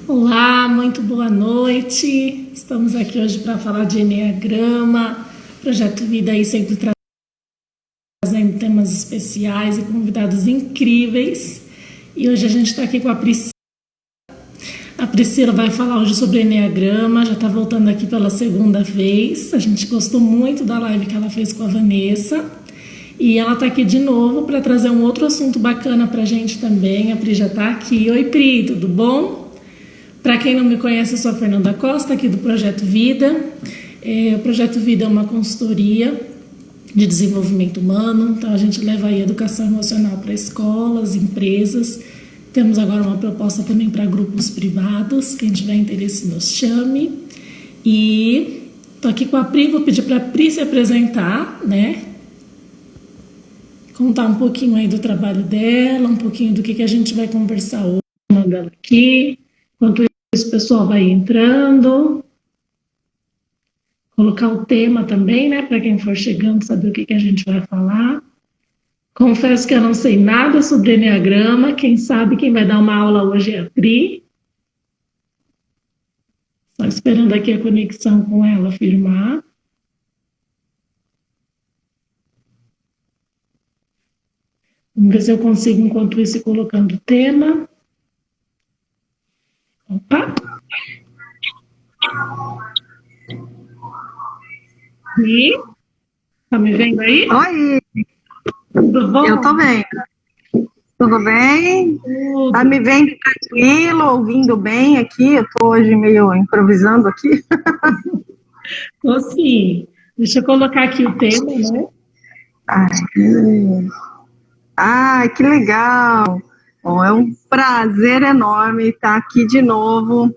Olá, muito boa noite. Estamos aqui hoje para falar de Enneagrama, Projeto Vida aí sempre trazendo temas especiais e convidados incríveis. E hoje a gente está aqui com a Priscila. A Priscila vai falar hoje sobre Enneagrama, já está voltando aqui pela segunda vez. A gente gostou muito da live que ela fez com a Vanessa. E ela está aqui de novo para trazer um outro assunto bacana para a gente também. A Pri já está aqui. Oi, Pri, tudo bom? Para quem não me conhece, eu sou a Fernanda Costa, aqui do Projeto Vida. O Projeto Vida é uma consultoria de desenvolvimento humano, então a gente leva aí educação emocional para escolas, empresas. Temos agora uma proposta também para grupos privados, quem tiver interesse nos chame. E estou aqui com a Pri, vou pedir para a Pri se apresentar, né? Contar um pouquinho aí do trabalho dela, um pouquinho do que a gente vai conversar hoje, dela aqui. Enquanto isso, o pessoal vai entrando. Colocar o tema também, né? Para quem for chegando, saber o que a gente vai falar. Confesso que eu não sei nada sobre Enneagrama. Quem sabe quem vai dar uma aula hoje é a Pri. Só esperando aqui a conexão com ela firmar. Vamos ver se eu consigo, enquanto isso, ir colocando o tema. Opa! E? Tá me vendo aí? Oi! Tudo bom? Eu tô vendo. Tudo bem? Tudo. Tá me vendo tranquilo, ouvindo bem aqui? Eu tô hoje meio improvisando aqui. Tô sim. Deixa eu colocar aqui o tema, né? Ai, que legal! Bom, é um prazer enorme estar aqui de novo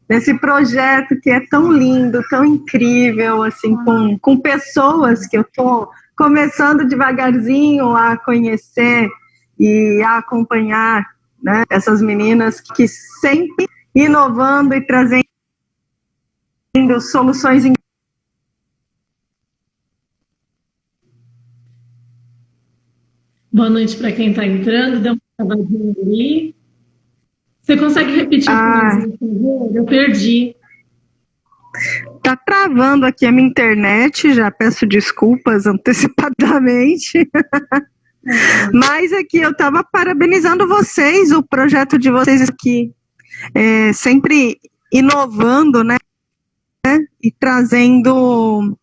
nesse projeto que é tão lindo, tão incrível, assim, com pessoas que eu tô começando devagarzinho a conhecer e a acompanhar, né? Essas meninas que sempre inovando e trazendo soluções. Boa noite para quem está entrando. Deu uma travadinha ali. Você consegue repetir o finalzinho, por favor? Eu perdi. Tá travando aqui a minha internet, já peço desculpas antecipadamente. Mas aqui eu estava parabenizando vocês, o projeto de vocês aqui, sempre inovando, né? E trazendo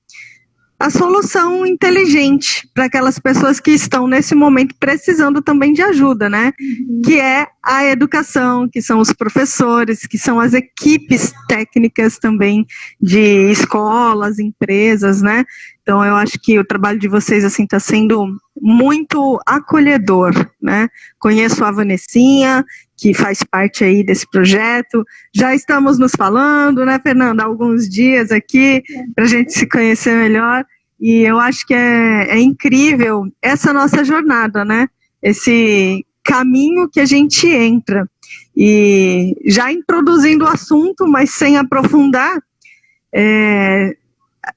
a solução inteligente para aquelas pessoas que estão nesse momento precisando também de ajuda, né? Que é a educação, que são os professores, que são as equipes técnicas também de escolas, empresas, né? Então eu acho que o trabalho de vocês assim está sendo muito acolhedor, né? Conheço a Vanessinha, que faz parte aí desse projeto. Já estamos nos falando, né, Fernanda, há alguns dias aqui, para a gente se conhecer melhor, e eu acho que é incrível essa nossa jornada, né? Esse caminho que a gente entra. E já introduzindo o assunto, mas sem aprofundar,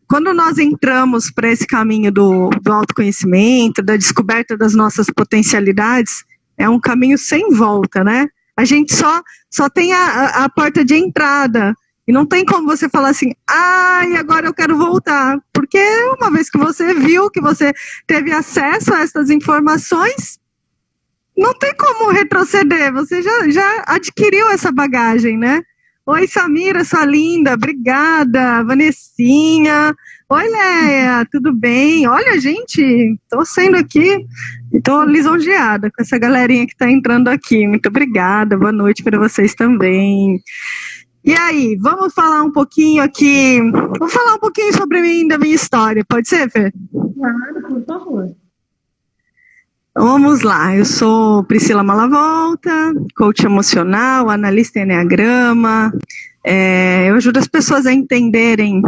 quando nós entramos para esse caminho do autoconhecimento, da descoberta das nossas potencialidades, é um caminho sem volta, né? A gente só tem a porta de entrada. E não tem como você falar assim, e agora eu quero voltar. Porque uma vez que você viu, que você teve acesso a essas informações, não tem como retroceder. Você já adquiriu essa bagagem, né? Oi, Samira, sua linda, obrigada. Vanessinha. Oi, Leia, tudo bem? Olha, gente, estou sendo aqui, estou lisonjeada com essa galerinha que está entrando aqui. Muito obrigada, boa noite para vocês também. E aí, vamos falar um pouquinho aqui, vamos falar um pouquinho sobre mim, da minha história, pode ser, Fê? Claro, por favor. Vamos lá, eu sou Priscila Malavolta, coach emocional, analista em Enneagrama. Eu ajudo as pessoas a entenderem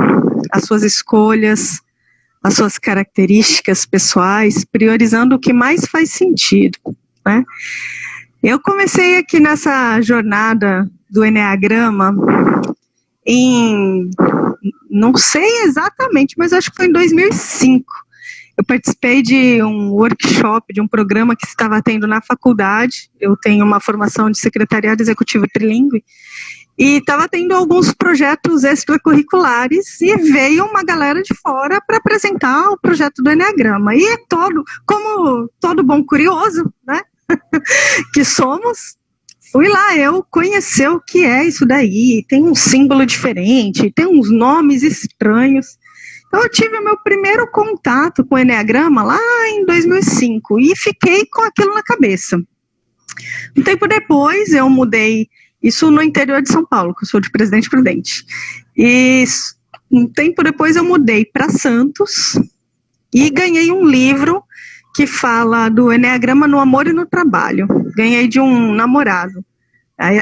as suas escolhas, as suas características pessoais, priorizando o que mais faz sentido, né? Eu comecei aqui nessa jornada do Enneagrama não sei exatamente, mas acho que foi em 2005. Eu participei de um workshop, de um programa que estava tendo na faculdade. Eu tenho uma formação de secretariado executivo trilingue, e estava tendo alguns projetos extracurriculares, e veio uma galera de fora para apresentar o projeto do Eneagrama. E como todo bom curioso, né, que somos, fui lá eu conhecer o que é isso daí. Tem um símbolo diferente, tem uns nomes estranhos. Então, eu tive o meu primeiro contato com o Eneagrama lá em 2005 e fiquei com aquilo na cabeça. Um tempo depois, eu mudei, isso no interior de São Paulo, que eu sou de Presidente Prudente. E um tempo depois, eu mudei para Santos e ganhei um livro que fala do Eneagrama no amor e no trabalho. Ganhei de um namorado.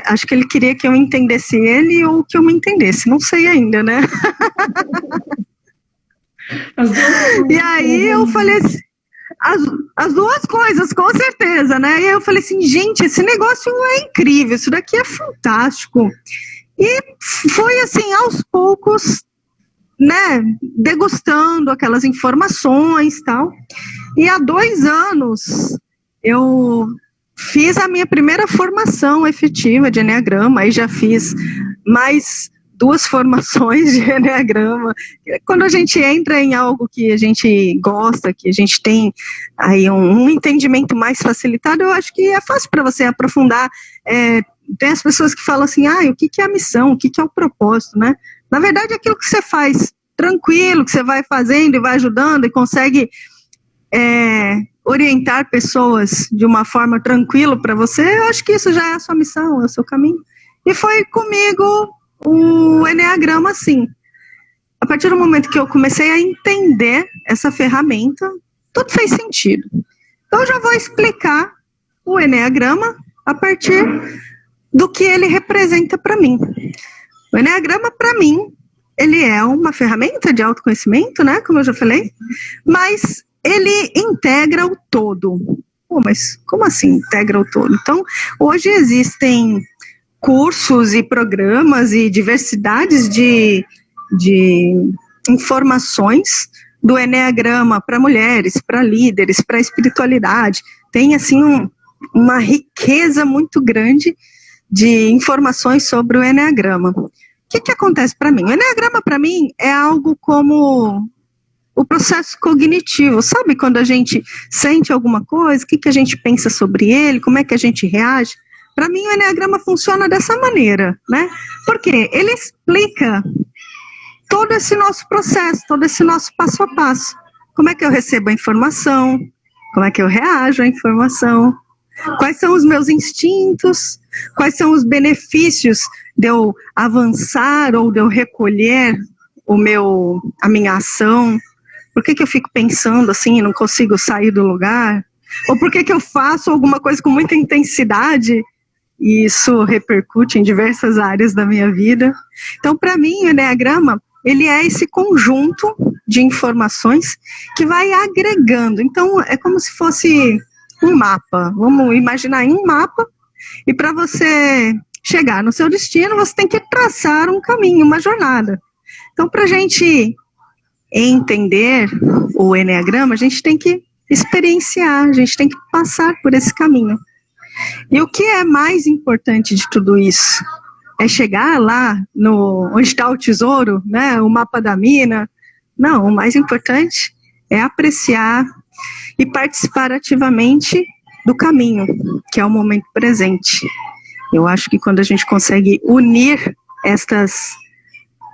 Acho que ele queria que eu entendesse ele ou que eu me entendesse, não sei ainda, né? E aí eu falei assim, as duas coisas, com certeza, né? E aí eu falei assim, gente, esse negócio é incrível, isso daqui é fantástico. E foi assim, aos poucos, né, degustando aquelas informações e tal. E há 2 anos eu fiz a minha primeira formação efetiva de Eneagrama, aí já fiz mais 2 formações de Eneagrama. Quando a gente entra em algo que a gente gosta, que a gente tem aí um entendimento mais facilitado, eu acho que é fácil para você aprofundar. Tem as pessoas que falam assim, o que é a missão, o que é o propósito, né? Na verdade, é aquilo que você faz tranquilo, que você vai fazendo e vai ajudando e consegue orientar pessoas de uma forma tranquila para você, eu acho que isso já é a sua missão, é o seu caminho. E foi comigo o Eneagrama, sim. A partir do momento que eu comecei a entender essa ferramenta, tudo fez sentido. Então, eu já vou explicar o Eneagrama a partir do que ele representa para mim. O Eneagrama, para mim, ele é uma ferramenta de autoconhecimento, né, como eu já falei, mas ele integra o todo. Mas como assim integra o todo? Então, hoje existem cursos e programas e diversidades de informações do Eneagrama para mulheres, para líderes, para espiritualidade. Tem, assim, uma riqueza muito grande de informações sobre o Eneagrama. O que acontece para mim? O Eneagrama, para mim, é algo como o processo cognitivo. Sabe quando a gente sente alguma coisa, o que a gente pensa sobre ele, como é que a gente reage? Para mim, o Eneagrama funciona dessa maneira, né? Porque ele explica todo esse nosso processo, todo esse nosso passo a passo. Como é que eu recebo a informação? Como é que eu reajo à informação? Quais são os meus instintos? Quais são os benefícios de eu avançar ou de eu recolher a minha ação? Por que eu fico pensando assim e não consigo sair do lugar? Ou por que eu faço alguma coisa com muita intensidade e isso repercute em diversas áreas da minha vida? Então, para mim, o Eneagrama, ele é esse conjunto de informações que vai agregando. Então, é como se fosse um mapa. Vamos imaginar em um mapa, e para você chegar no seu destino, você tem que traçar um caminho, uma jornada. Então, para a gente entender o Eneagrama, a gente tem que experienciar, a gente tem que passar por esse caminho. E o que é mais importante de tudo isso? É chegar lá onde está o tesouro, né, o mapa da mina? Não, o mais importante é apreciar e participar ativamente do caminho, que é o momento presente. Eu acho que quando a gente consegue unir estas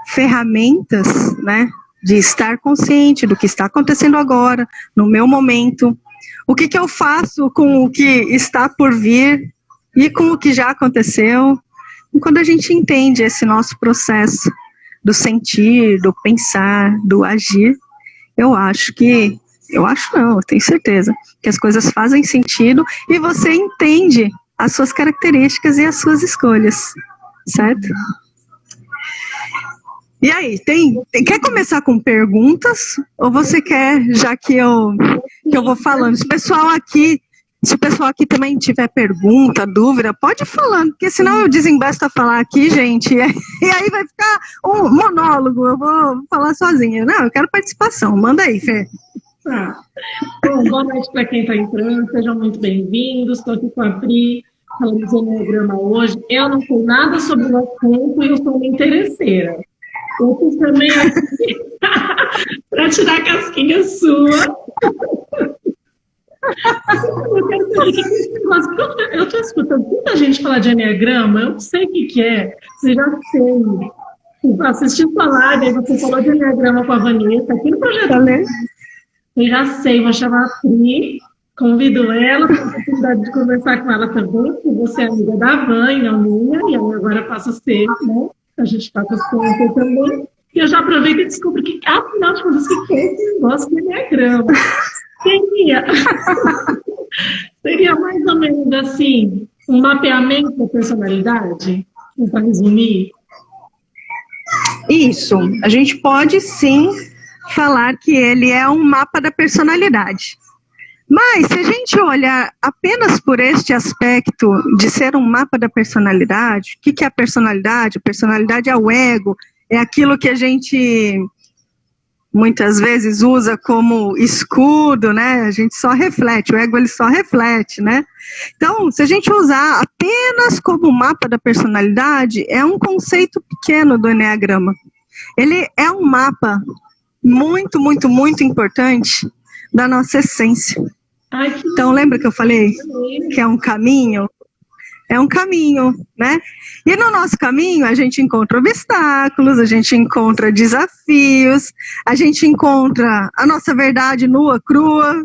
ferramentas, né, de estar consciente do que está acontecendo agora, no meu momento, o que eu faço com o que está por vir e com o que já aconteceu. E quando a gente entende esse nosso processo do sentir, do pensar, do agir, eu tenho certeza que as coisas fazem sentido e você entende as suas características e as suas escolhas, certo? E aí, quer começar com perguntas? Ou você quer, já que eu vou falando? Se o pessoal aqui também tiver pergunta, dúvida, pode ir falando, porque senão eu desembesto a falar aqui, gente, e aí vai ficar um monólogo, eu vou falar sozinha. Não, eu quero participação, manda aí, Fê. Tá. Bom, boa noite para quem está entrando, sejam muito bem-vindos. Estou aqui com a Pri, falando do Enneagrama hoje. Eu não sei nada sobre o assunto e eu sou uma interesseira. Eu fiz também aqui para tirar a casquinha sua. Eu quero saber o que é esse negócio. Eu estou escutando muita gente falar de Enneagrama, eu não sei o que é. Você já sei. Assisti sua live, aí você falou de Enneagrama com a Vanessa, aqui no projeto. Eu já sei, vou chamar a Pri, convido ela, tenho a oportunidade de conversar com ela também, porque você é amiga da Van e não minha, e aí agora passa a ser, né? A gente passa a se conhecer também. E eu já aproveito e descubro que, afinal de contas, o que é esse negócio de Enneagrama? Seria mais ou menos assim, um mapeamento da personalidade, para resumir? Isso, a gente pode sim falar que ele é um mapa da personalidade. Mas se a gente olhar apenas por este aspecto de ser um mapa da personalidade, o que é a personalidade? A personalidade é o ego, é aquilo que a gente muitas vezes usa como escudo, né? A gente só reflete, o ego ele só reflete, né? Então, se a gente usar apenas como mapa da personalidade, é um conceito pequeno do Enneagrama. Ele é um mapa muito, muito, muito importante da nossa essência. Então, lembra que eu falei que é um caminho? É um caminho, né? E no nosso caminho a gente encontra obstáculos, a gente encontra desafios, a gente encontra a nossa verdade nua, crua,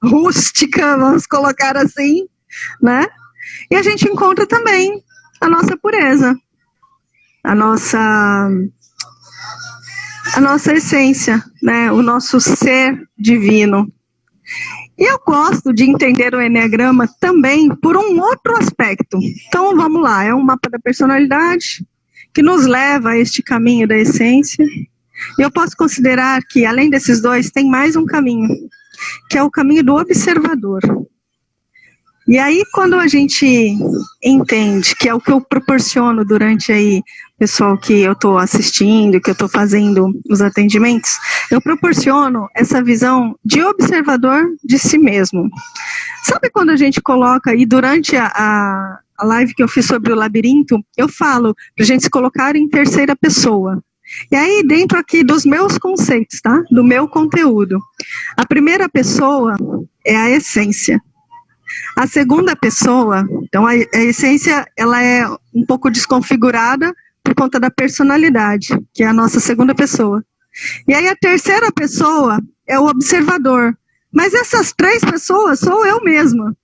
rústica, vamos colocar assim, né? E a gente encontra também a nossa pureza, a nossa essência, né? O nosso ser divino. E eu gosto de entender o Enneagrama também por um outro aspecto. Então, vamos lá, é um mapa da personalidade que nos leva a este caminho da essência. E eu posso considerar que, além desses dois, tem mais um caminho, que é o caminho do observador. E aí, quando a gente entende, que é o que eu proporciono durante aí, pessoal que eu estou assistindo, que eu estou fazendo os atendimentos, eu proporciono essa visão de observador de si mesmo. Sabe quando a gente coloca, e durante a live que eu fiz sobre o labirinto, eu falo para a gente se colocar em terceira pessoa. E aí, dentro aqui dos meus conceitos, tá? Do meu conteúdo. A primeira pessoa é a essência. A segunda pessoa, então a essência, ela é um pouco desconfigurada por conta da personalidade, que é a nossa segunda pessoa. E aí a terceira pessoa é o observador. Mas essas três pessoas sou eu mesma.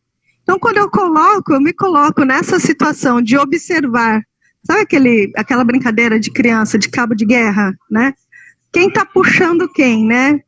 Então quando eu me coloco nessa situação de observar, sabe aquela brincadeira de criança, de cabo de guerra, né? Quem está puxando quem, né?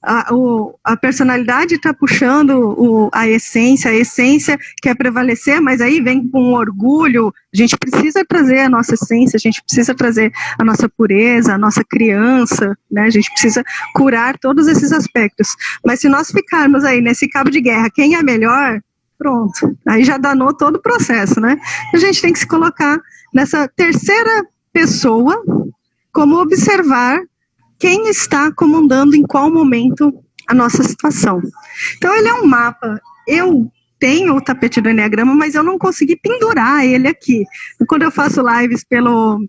A personalidade está puxando a essência quer prevalecer, mas aí vem com orgulho. A gente precisa trazer a nossa essência, a gente precisa trazer a nossa pureza, a nossa criança, né? A gente precisa curar todos esses aspectos. Mas se nós ficarmos aí nesse cabo de guerra, quem é melhor, pronto, aí já danou todo o processo, né? A gente tem que se colocar nessa terceira pessoa, como observar quem está comandando em qual momento a nossa situação. Então, ele é um mapa. Eu tenho o tapete do Enneagrama, mas eu não consegui pendurar ele aqui. Quando eu faço lives pelo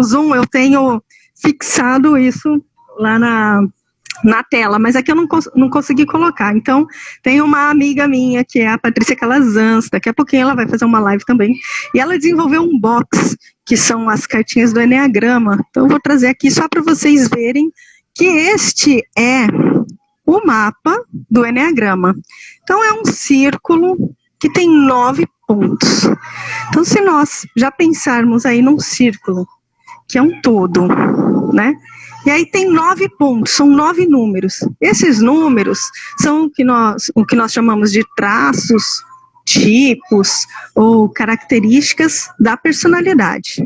Zoom, eu tenho fixado isso lá na tela, mas aqui eu não consegui colocar. Então, tem uma amiga minha, que é a Patrícia Calazans, daqui a pouquinho ela vai fazer uma live também, e ela desenvolveu um box, que são as cartinhas do Enneagrama. Então, eu vou trazer aqui só para vocês verem que este é o mapa do Enneagrama. Então, é um círculo que tem 9 pontos. Então, se nós já pensarmos aí num círculo, que é um todo, né? E aí tem 9 pontos, são 9 números. Esses números são o que nós chamamos de traços, tipos ou características da personalidade.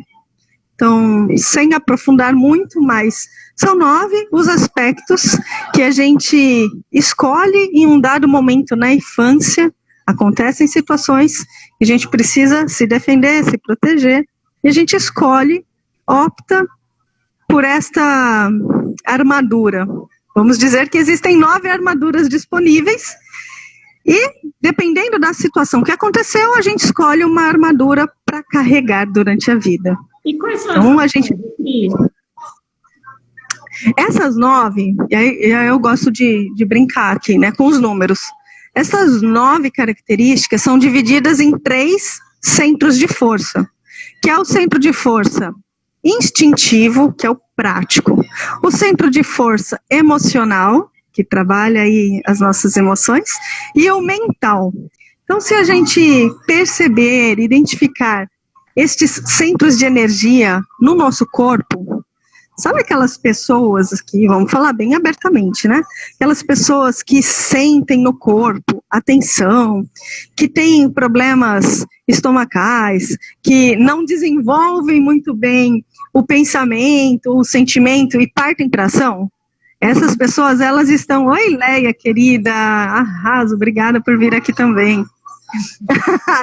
Então, sem aprofundar muito, mas são 9 os aspectos que a gente escolhe em um dado momento na infância. Acontecem situações que a gente precisa se defender, se proteger, e a gente escolhe, opta por esta armadura, Vamos dizer que existem 9 armaduras disponíveis e, dependendo da situação que aconteceu, a gente escolhe uma armadura para carregar durante a vida. E quais são Então, as essas 9, e aí eu gosto de brincar aqui, né, com os números. Essas 9 características são divididas em 3 centros de força, que é o centro de força instintivo, que é o prático, o centro de força emocional, que trabalha aí as nossas emoções, e o mental. Então, se a gente perceber, identificar estes centros de energia no nosso corpo, sabe aquelas pessoas que, vamos falar bem abertamente, né? Aquelas pessoas que sentem no corpo a tensão, que têm problemas estomacais, que não desenvolvem muito bem o pensamento, o sentimento e partem para ação. Essas pessoas, elas estão... Oi, Leia, querida, arraso, obrigada por vir aqui também.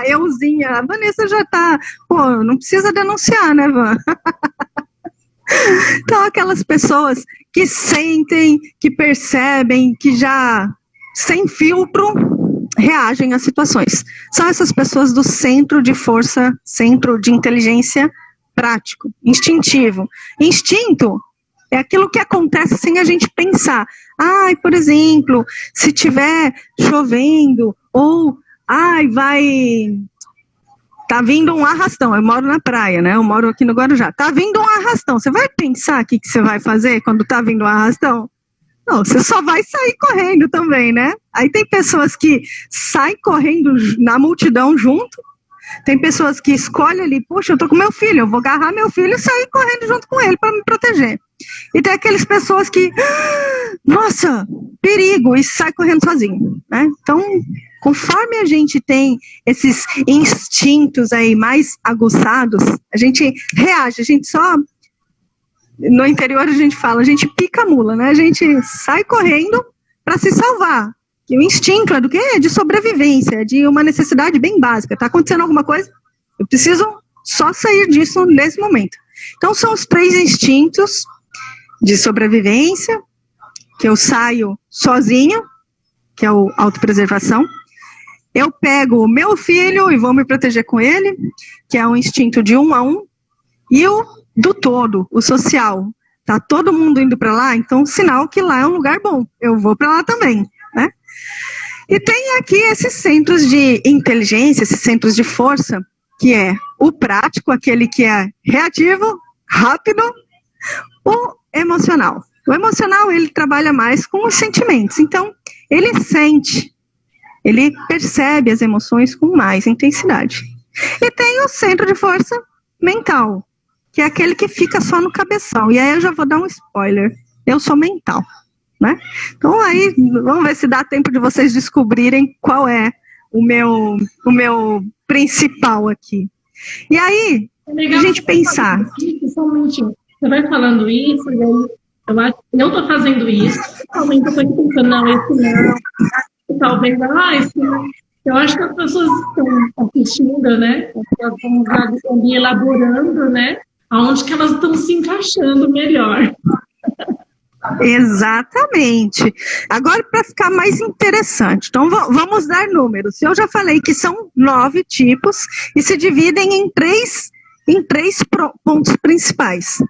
Euzinha, a Vanessa já tá... Pô, não precisa denunciar, né, Van? Então, aquelas pessoas que sentem, que percebem, que já, sem filtro, reagem às situações. São essas pessoas do centro de força, centro de inteligência prático, instintivo. Instinto é aquilo que acontece sem a gente pensar. Ai, por exemplo, se tiver chovendo, ou, ai, tá vindo um arrastão. Eu moro na praia, né? Eu moro aqui no Guarujá. Tá vindo um arrastão. Você vai pensar o que você vai fazer quando tá vindo um arrastão? Não, você só vai sair correndo também, né? Aí tem pessoas que saem correndo na multidão junto. Tem pessoas que escolhem ali, puxa, eu tô com meu filho, eu vou agarrar meu filho e sair correndo junto com ele para me proteger. E tem aquelas pessoas que, nossa, perigo, e sai correndo sozinho, né? Então, conforme a gente tem esses instintos aí mais aguçados, a gente reage, a gente só... No interior a gente fala, a gente pica a mula, né? A gente sai correndo para se salvar. E o instinto é do quê? É de sobrevivência, de uma necessidade bem básica. Está acontecendo alguma coisa? Eu preciso só sair disso nesse momento. Então, são os 3 instintos de sobrevivência, que eu saio sozinho, que é o autopreservação. Eu pego o meu filho e vou me proteger com ele, que é o instinto de 1 a 1. E o do todo, o social. Tá todo mundo indo para lá, então sinal que lá é um lugar bom. Eu vou para lá também, né? E tem aqui esses centros de inteligência, esses centros de força, que é o prático, aquele que é reativo, rápido, o emocional. O emocional, ele trabalha mais com os sentimentos. Então, ele sente, ele percebe as emoções com mais intensidade. E tem o centro de força mental, que é aquele que fica só no cabeção. E aí eu já vou dar um spoiler. Eu sou mental, né? Então aí, vamos ver se dá tempo de vocês descobrirem qual é o meu principal aqui. E aí, a gente pensar... Você vai falando isso, e aí eu tô fazendo isso, realmente eu tô pensando, não, esse não, talvez, esse não. Eu acho que as pessoas estão assistindo, né? Elas estão ali elaborando, né? Aonde que elas estão se encaixando melhor. Exatamente. Agora, para ficar mais interessante, então vamos dar números. Eu já falei que são 9 tipos e se dividem em três pontos principais.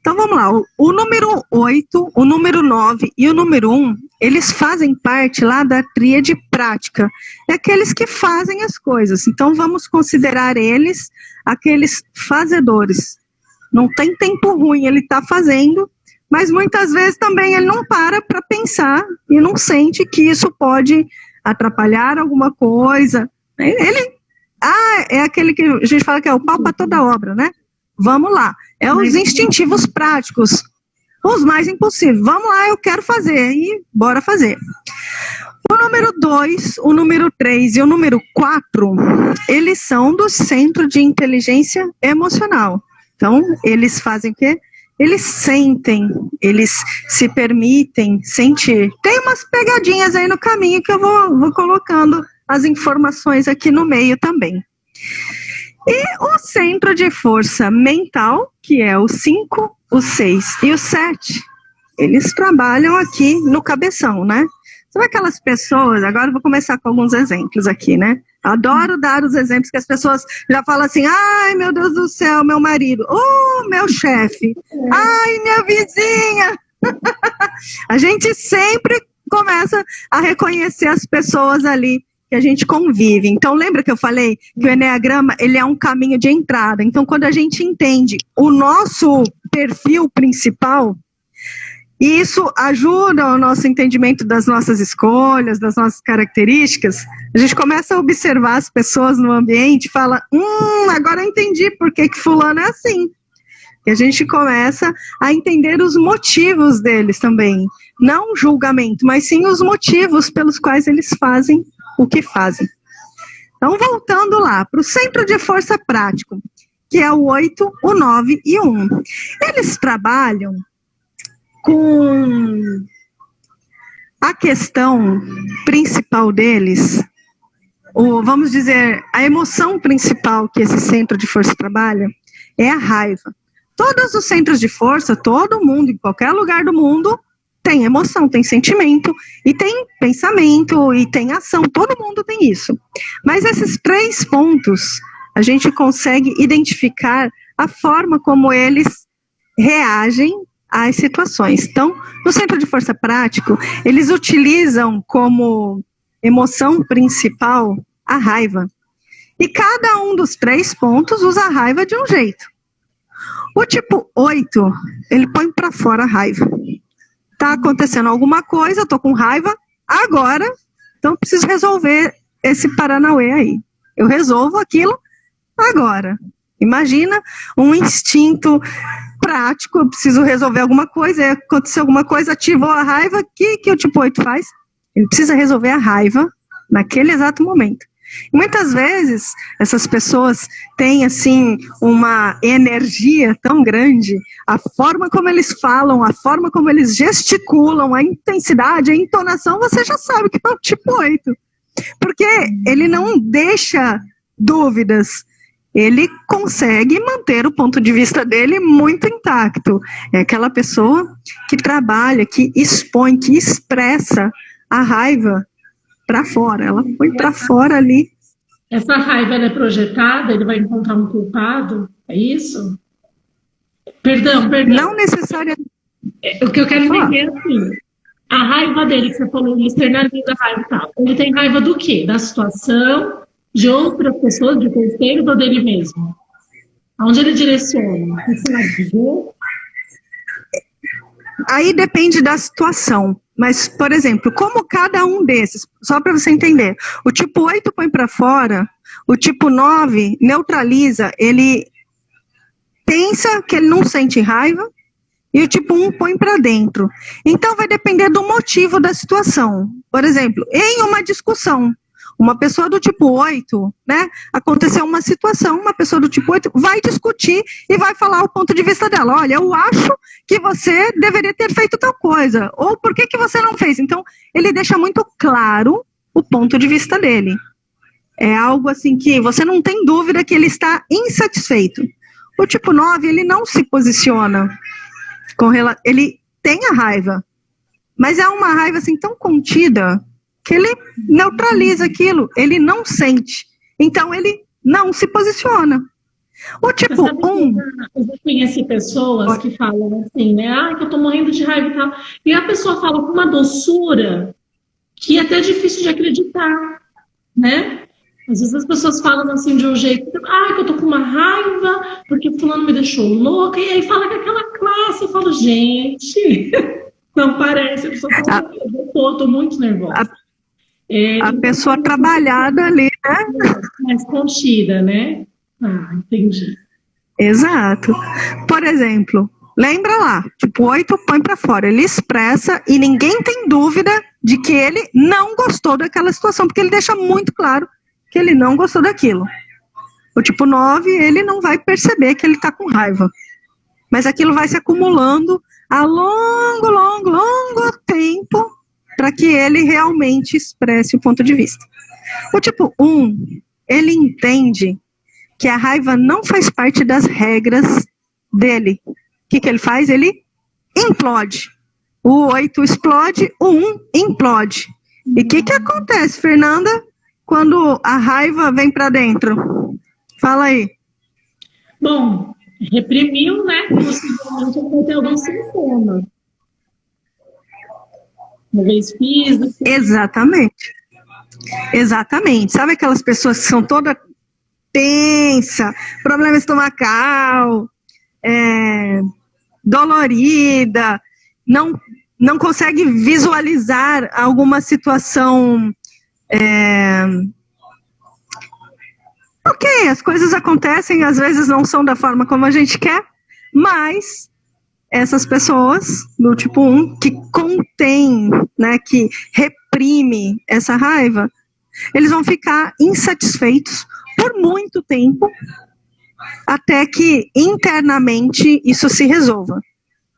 Então vamos lá, o número 8, o número 9 e o número 1, eles fazem parte lá da tríade prática. É aqueles que fazem as coisas. Então vamos considerar eles aqueles fazedores. Não tem tempo ruim, ele está fazendo, mas muitas vezes também ele não para pensar e não sente que isso pode atrapalhar alguma coisa. Ele é aquele que a gente fala que é o pau para toda obra, né? Vamos lá. É os instintivos práticos, os mais impossíveis. Vamos lá, eu quero fazer e bora fazer. O número 2, o número 3 e o número 4, eles são do centro de inteligência emocional. Então, eles fazem o quê? Eles sentem, eles se permitem sentir. Tem umas pegadinhas aí no caminho que eu vou colocando as informações aqui no meio também. E o centro de força mental, que é o 5, o 6 e o 7, eles trabalham aqui no cabeção, né? Sabe aquelas pessoas, agora eu vou começar com alguns exemplos aqui, né? Adoro dar os exemplos que as pessoas já falam assim, ai meu Deus do céu, meu marido, meu chefe, ai minha vizinha. A gente sempre começa a reconhecer as pessoas ali que a gente convive. Então lembra que eu falei que o Eneagrama, ele é um caminho de entrada. Então quando a gente entende o nosso perfil principal, e isso ajuda o nosso entendimento das nossas escolhas, das nossas características, a gente começa a observar as pessoas no ambiente e fala, agora eu entendi por que fulano é assim. E a gente começa a entender os motivos deles também. Não julgamento, mas sim os motivos pelos quais eles fazem o que fazem. Então, voltando lá para o centro de força prático, que é o 8, o 9 e o 1. Eles trabalham com a questão principal deles, vamos dizer, a emoção principal que esse centro de força trabalha é a raiva. Todos os centros de força, todo mundo, em qualquer lugar do mundo, tem emoção, tem sentimento, e tem pensamento, e tem ação, todo mundo tem isso. Mas esses 3 pontos, a gente consegue identificar a forma como eles reagem às situações. Então, no centro de força prático, eles utilizam como emoção principal a raiva. E cada um dos 3 pontos usa a raiva de um jeito. O tipo 8, ele põe para fora a raiva. Tá acontecendo alguma coisa, eu tô com raiva agora, então eu preciso resolver esse paranauê aí. Eu resolvo aquilo agora. Imagina um instinto prático, eu preciso resolver alguma coisa, aconteceu alguma coisa, ativou a raiva, o que o tipo 8 faz? Ele precisa resolver a raiva naquele exato momento. E muitas vezes, essas pessoas têm, assim, uma energia tão grande, a forma como eles falam, a forma como eles gesticulam, a intensidade, a entonação, você já sabe que é um tipo 8. Porque ele não deixa dúvidas, ele consegue manter o ponto de vista dele muito intacto. É aquela pessoa que trabalha, que expõe, que expressa a raiva para fora, ela põe para fora ali. Essa raiva ela é projetada, ele vai encontrar um culpado, é isso? Perdão. Não necessariamente. O que eu quero entender é assim, a raiva dele, que você falou, ele externaliza a raiva e tal. Ele tem raiva do quê? Da situação, de outras pessoas, de terceiros ou dele mesmo? Aonde ele direciona? Aí depende da situação. Mas, por exemplo, como cada um desses, só para você entender, o tipo 8 põe para fora, o tipo 9 neutraliza, ele pensa que ele não sente raiva, e o tipo 1 põe para dentro. Então, vai depender do motivo da situação. Por exemplo, em uma discussão, uma pessoa do tipo 8, né, aconteceu uma situação, uma pessoa do tipo 8 vai discutir e vai falar o ponto de vista dela. Olha, eu acho que você deveria ter feito tal coisa, ou por que você não fez? Então, ele deixa muito claro o ponto de vista dele. É algo assim que você não tem dúvida que ele está insatisfeito. O tipo 9, ele não se posiciona, ele tem a raiva, mas é uma raiva assim tão contida, que ele neutraliza aquilo, ele não sente. Então, ele não se posiciona. O tipo 1... Eu já conheci pessoas que falam assim, né? Que eu tô morrendo de raiva e tal. E a pessoa fala com uma doçura que é até difícil de acreditar, né? Às vezes as pessoas falam assim de um jeito, que eu tô com uma raiva porque fulano me deixou louca. E aí fala com aquela classe. Eu falo, gente, não parece. A pessoa fala, eu tô muito nervosa. A pessoa trabalhada ali, né? Mais contida, né? Entendi. Exato. Por exemplo, lembra lá, tipo 8 põe para fora, ele expressa e ninguém tem dúvida de que ele não gostou daquela situação, porque ele deixa muito claro que ele não gostou daquilo. O tipo 9, ele não vai perceber que ele está com raiva. Mas aquilo vai se acumulando a longo tempo para que ele realmente expresse o ponto de vista. O tipo 1, ele entende que a raiva não faz parte das regras dele. O que ele faz? Ele implode. o 8 explode, o 1 implode. E o que acontece, Fernanda, quando a raiva vem para dentro? Fala aí. Bom, reprimiu, né? Possivelmente vai ter algum sintoma. Talvez físico. Exatamente. Exatamente. Sabe aquelas pessoas que são toda tensa, problema estomacal, dolorida, não consegue visualizar alguma situação. Ok, as coisas acontecem, às vezes não são da forma como a gente quer, mas essas pessoas do tipo 1 que contém, né, que reprime essa raiva, eles vão ficar insatisfeitos por muito tempo, até que internamente isso se resolva.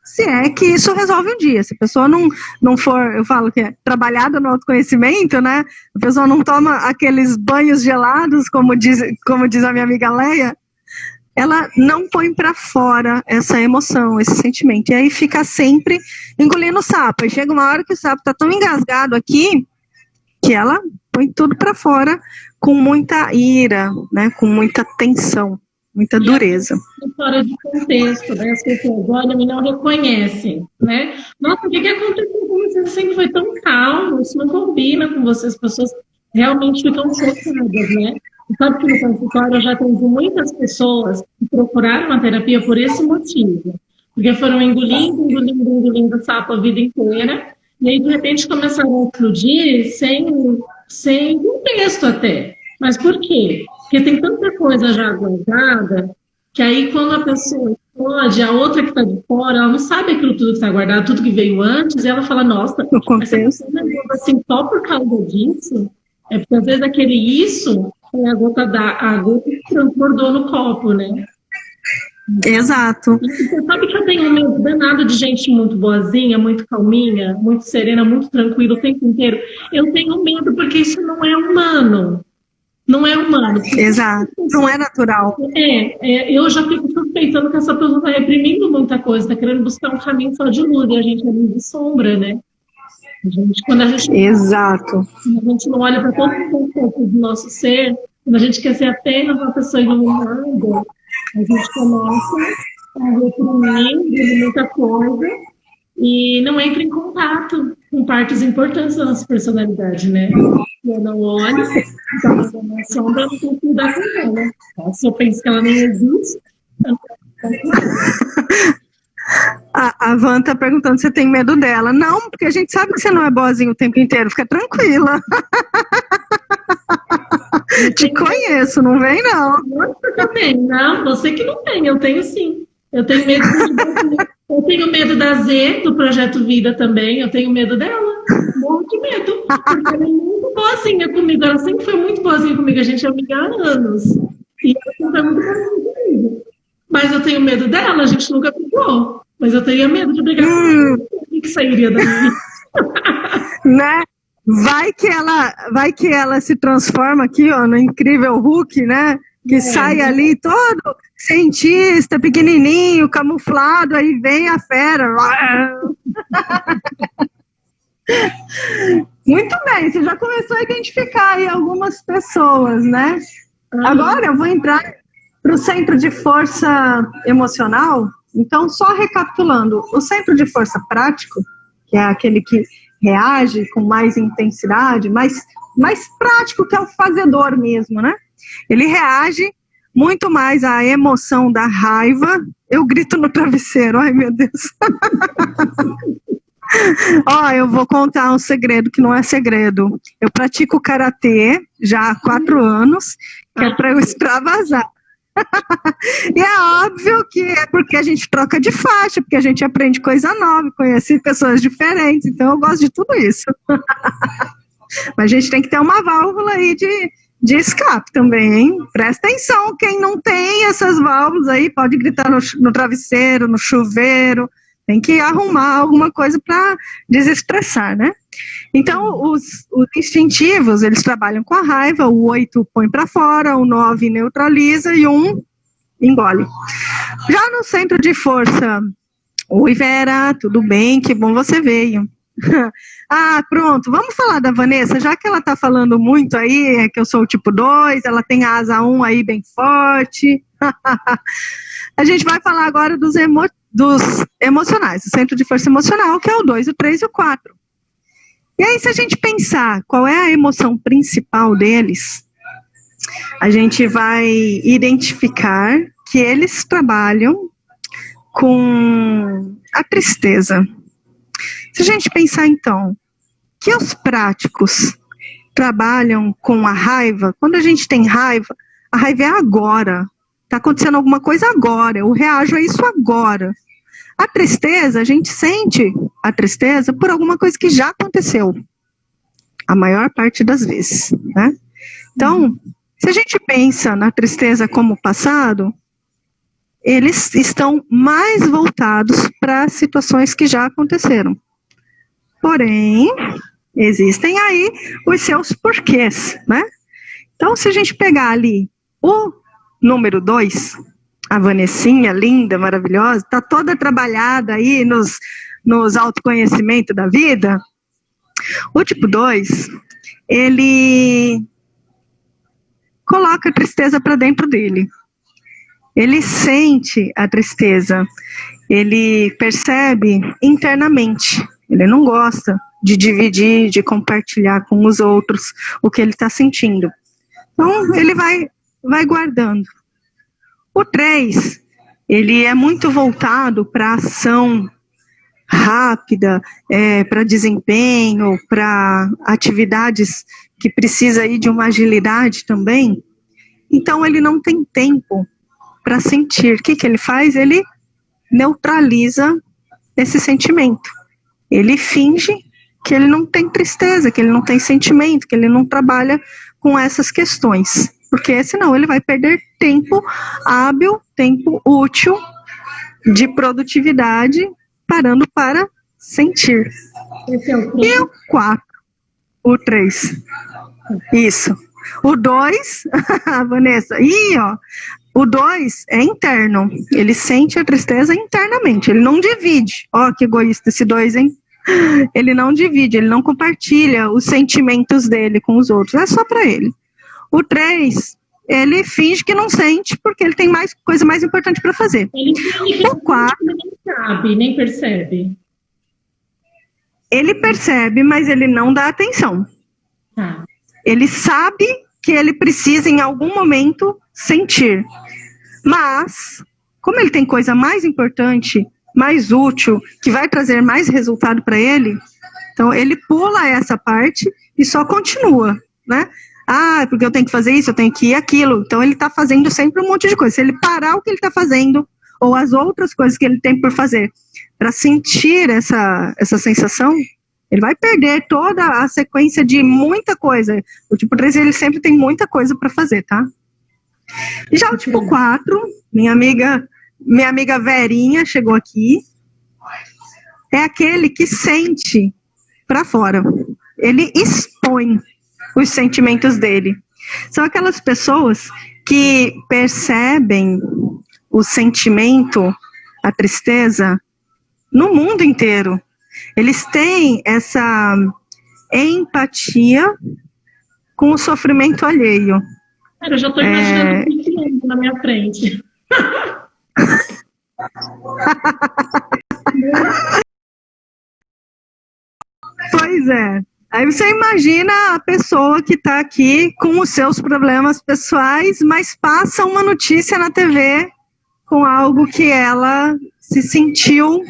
Se é que isso resolve um dia. Se a pessoa não for, eu falo que é trabalhada no autoconhecimento, né? A pessoa não toma aqueles banhos gelados, como diz a minha amiga Leia, ela não põe para fora essa emoção, esse sentimento. E aí fica sempre engolindo o sapo. E chega uma hora que o sapo está tão engasgado aqui, que ela põe tudo para fora com muita ira, né? Com muita tensão, muita dureza. Fora de contexto, né? As pessoas olham e não reconhecem, né? Nossa, o que aconteceu com você? Você sempre foi tão calmo, isso não combina com você. As pessoas realmente ficam chocadas, né? E sabe que no consultório eu já atendi muitas pessoas que procuraram uma terapia por esse motivo. Porque foram engolindo sapo a vida inteira, e aí de repente começaram a explodir sem contexto até. Mas por quê? Porque tem tanta coisa já guardada, que aí quando a pessoa explode, a outra que está de fora, ela não sabe aquilo tudo que está guardado, tudo que veio antes, e ela fala, nossa, essa pessoa levou assim só por causa disso? É porque às vezes aquele isso é a gota que transbordou no copo, né? Exato. E você sabe que eu tenho um medo danado de gente muito boazinha, muito calminha, muito serena, muito tranquila o tempo inteiro. Eu tenho medo porque isso não é humano. Não é humano. Exato. Não é natural. Eu já fico suspeitando que essa pessoa está reprimindo muita coisa, está querendo buscar um caminho só de luz, e a gente é luz de sombra, né? Exato. A gente não olha para todo o conceito do nosso ser, quando a gente quer ser apenas uma pessoa iluminada, a gente começa a reprimir muita coisa e não entra em contato com partes importantes da nossa personalidade, né? Eu não olho, então a sombra, eu não tenho que lidar com ela. Se eu penso que ela nem existe, eu não tenho que lidar com ela. A Van está perguntando se você tem medo dela. Não, porque a gente sabe que você não é boazinha o tempo inteiro. Fica tranquila. Te conheço, não vem não. Eu tenho, não, você que não tem, eu tenho sim. Eu tenho medo eu tenho medo da Z, do Projeto Vida também, eu tenho medo dela. Morro de medo. Porque ela é muito boazinha comigo, ela sempre foi muito boazinha comigo, a gente é amiga há anos. E ela sempre foi muito boazinha comigo. Mas eu tenho medo dela, a gente nunca brigou. Mas eu teria medo de brigar com ela. O que sairia da minha vida? Né? Vai que ela se transforma aqui, ó, no incrível Hulk, né? Que sai ali todo cientista, pequenininho, camuflado, aí vem a fera. Muito bem, você já começou a identificar aí algumas pessoas, né? Agora eu vou entrar para o centro de força emocional. Então, só recapitulando, o centro de força prático, que é aquele que reage com mais intensidade, mais prático, que é o fazedor mesmo, né? Ele reage muito mais à emoção da raiva. Eu grito no travesseiro, ai meu Deus. Eu vou contar um segredo que não é segredo. Eu pratico karatê já há 4 anos, que é para eu extravasar. E é óbvio que é porque a gente troca de faixa, porque a gente aprende coisa nova, conhece pessoas diferentes, então eu gosto de tudo isso. Mas a gente tem que ter uma válvula aí de escape também, hein? Presta atenção, quem não tem essas válvulas aí pode gritar no travesseiro, no chuveiro, tem que arrumar alguma coisa para desestressar, né? Então, os instintivos, eles trabalham com a raiva, o 8 põe para fora, o 9 neutraliza e o 1 engole. Já no centro de força Oi, Vera, tudo bem? Que bom você veio. Ah, pronto, vamos falar da Vanessa, já que ela está falando muito aí, que eu sou o tipo 2, ela tem a asa 1 aí bem forte. A gente vai falar agora dos emocionais, o centro de força emocional, que é o 2, o 3 e o 4. E aí, se a gente pensar qual é a emoção principal deles, a gente vai identificar que eles trabalham com a tristeza. Se a gente pensar, então, que os práticos trabalham com a raiva, quando a gente tem raiva, a raiva é agora. Está acontecendo alguma coisa agora, eu reajo a isso agora. A tristeza, a gente sente a tristeza por alguma coisa que já aconteceu, a maior parte das vezes, né? Então, se a gente pensa na tristeza como passado, eles estão mais voltados para situações que já aconteceram. Porém, existem aí os seus porquês, né? Então, se a gente pegar ali o número 2, a Vanessinha, linda, maravilhosa, está toda trabalhada aí nos autoconhecimento da vida. O tipo 2, ele coloca a tristeza para dentro dele. Ele sente a tristeza, ele percebe internamente. Ele não gosta de dividir, de compartilhar com os outros o que ele está sentindo. Então, ele vai guardando. O 3, ele é muito voltado para ação rápida, para desempenho, para atividades que precisa aí de uma agilidade também. Então, ele não tem tempo para sentir. O que ele faz? Ele neutraliza esse sentimento. Ele finge que ele não tem tristeza, que ele não tem sentimento, que ele não trabalha com essas questões. Porque senão ele vai perder tempo hábil, tempo útil de produtividade, parando para sentir. Esse é o 3. E o 4, o 3. Isso. O 2, Vanessa, o 2 é interno. Ele sente a tristeza internamente, ele não divide. Ó, que egoísta esse 2, hein? Ele não divide, ele não compartilha os sentimentos dele com os outros, é só para ele. O 3, ele finge que não sente, porque ele tem coisa mais importante para fazer. Ele finge que o 4, nem sabe, nem percebe. Ele percebe, mas ele não dá atenção. Tá. Ele sabe que ele precisa, em algum momento, sentir. Mas, como ele tem coisa mais importante, mais útil, que vai trazer mais resultado para ele, então ele pula essa parte e só continua, né? Ah, porque eu tenho que fazer isso, eu tenho que ir aquilo. Então ele está fazendo sempre um monte de coisa. Se ele parar o que ele está fazendo, ou as outras coisas que ele tem por fazer, para sentir essa sensação, ele vai perder toda a sequência de muita coisa. O tipo 3, ele sempre tem muita coisa para fazer, tá? Já o tipo 4, minha amiga Verinha chegou aqui, é aquele que sente para fora. Ele expõe os sentimentos dele. São aquelas pessoas que percebem o sentimento, a tristeza, no mundo inteiro. Eles têm essa empatia com o sofrimento alheio. Cara, eu já estou imaginando o que na minha frente. Pois é. Aí você imagina a pessoa que está aqui com os seus problemas pessoais, mas passa uma notícia na TV com algo que ela se sentiu